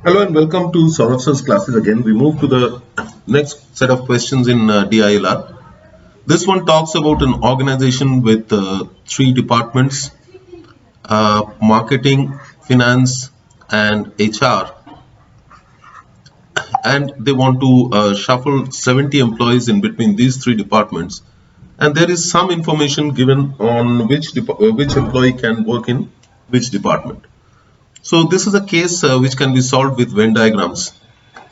Hello and welcome to Saurav's classes again. We move to the next set of questions in DILR. This one talks about an organization with three departments, marketing, finance and HR, and they want to shuffle 70 employees in between these three departments, and there is some information given on which employee can work in which department. So this is a case which can be solved with Venn diagrams,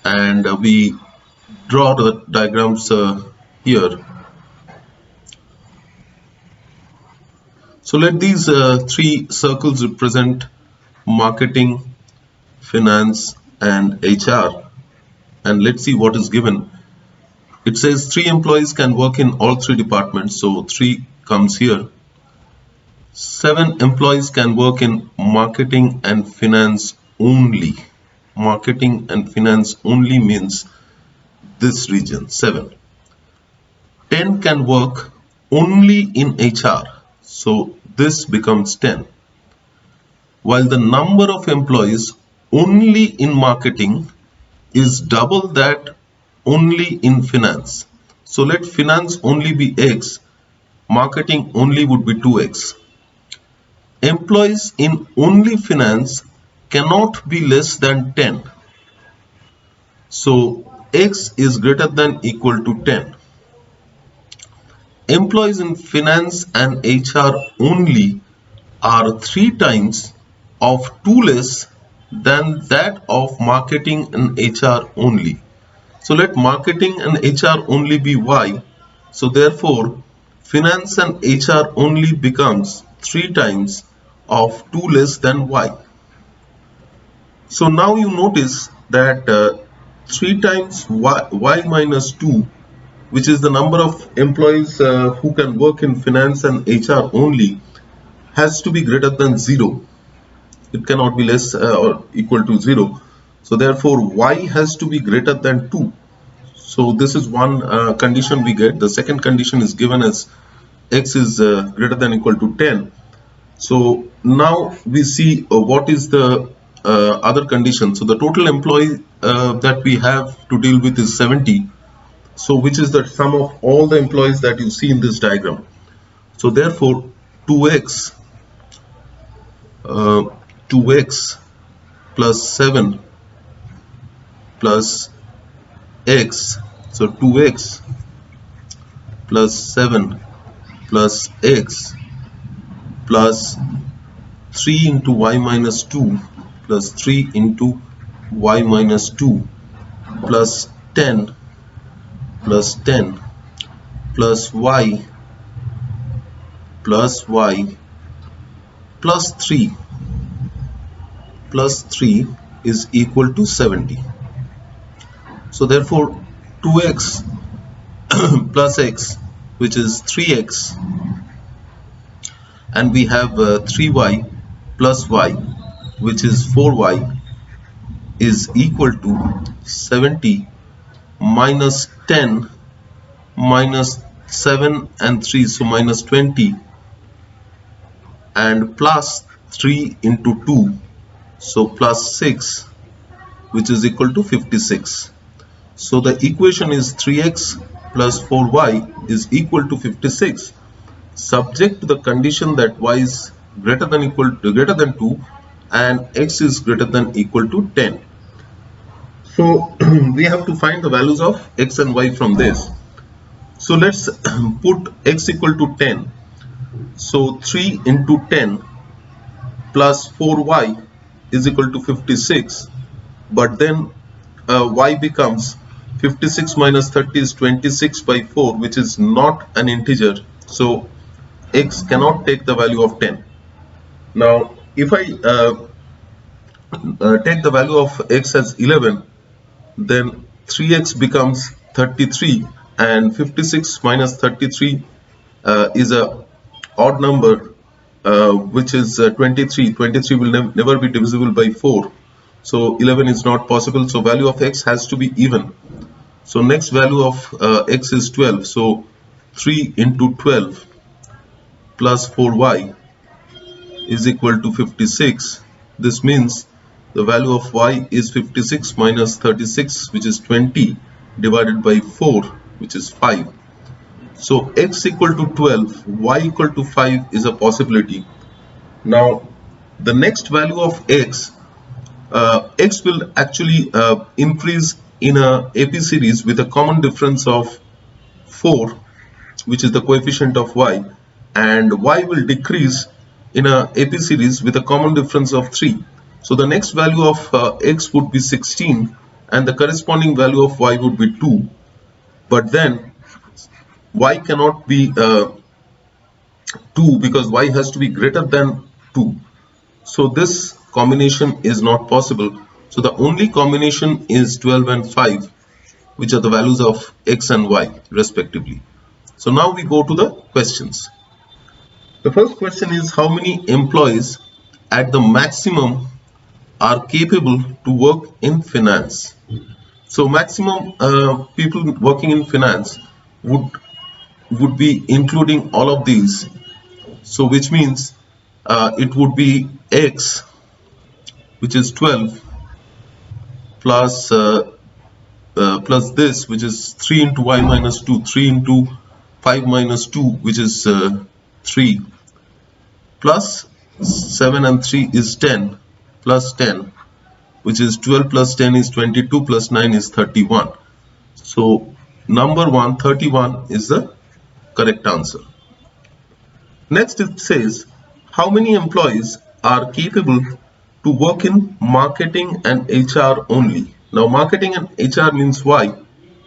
and we draw the diagrams here. So let these three circles represent marketing, finance and HR, and let's see what is given. It says three employees can work in all three departments, so 3 comes here. 7 employees can work in marketing and finance only. Marketing and finance only means this region, 7. 10 can work only in HR, so this becomes 10. While the number of employees only in marketing is double that only in finance. So let finance only be X, marketing only would be 2X. Employees in only finance cannot be less than 10. So X is greater than equal to 10. Employees in finance and HR only are 3 times of 2 less than that of marketing and HR only. So let marketing and HR only be Y. So therefore finance and HR only becomes 3 times of 2 less than Y. So now you notice that 3 times Y minus 2, which is the number of employees who can work in finance and HR only, has to be greater than 0. It cannot be less or equal to 0. So therefore Y has to be greater than 2. So this is one condition we get. The second condition is given as X is greater than equal to 10. So now we see what is the other condition. So the total employee that we have to deal with is 70. So which is the sum of all the employees that you see in this diagram. So therefore 2x plus 7 plus x, so 2x plus 7 plus x plus 3 into y minus 2 plus 3 into y minus 2 plus 10 plus 10 plus y plus 3 is equal to 70. So therefore 2x plus x, which is 3x, and we have 3y plus y, which is 4y, is equal to 70 minus 10 minus 7 and 3, so minus 20, and plus 3 into 2, so plus 6, which is equal to 56. So the equation is 3x plus 4y is equal to 56, subject to the condition that y is greater than 2 and x is greater than equal to 10. So we have to find the values of x and y from this. So let's put x equal to 10. So 3 into 10 plus 4y is equal to 56, but then y becomes 56 minus 30 is 26 by 4, which is not an integer, so x cannot take the value of 10. Now if I take the value of x as 11, then 3x becomes 33, and 56 minus 33 is a odd number, which is 23. 23 will never be divisible by 4, so 11 is not possible, so value of x has to be even. So next value of x is 12, so 3 into 12 plus 4y is equal to 56. This means The value of y is 56 minus 36, which is 20, divided by 4, which is 5. So x equal to 12, y equal to 5 is a possibility. Now the next value of x will actually increase in a AP series with a common difference of 4, which is the coefficient of y, and y will decrease in a AP series with a common difference of 3. So the next value of x would be 16 and the corresponding value of y would be 2, but then y cannot be 2 because y has to be greater than 2. So this combination is not possible. So the only combination is 12 and 5, which are the values of x and y respectively. So now we go to the questions. The first question is, how many employees at the maximum are capable to work in finance? So maximum people working in finance would be including all of these. So which means it would be x, which is 12, plus plus this, which is 3 into y minus 2, 3 into 5 minus 2, which is 3, plus 7 and 3 is 10, plus 10, which is 12 plus 10 is 22, plus 9 is 31. So number 1, 31 is the correct answer. Next it says, how many employees are capable to work in marketing and HR only? Now marketing and HR means y,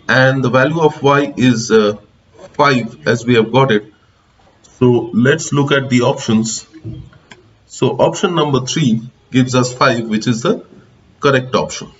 and the value of y is 5 as we have got it. So let's look at the options. So option number 3 gives us 5, which is the correct option.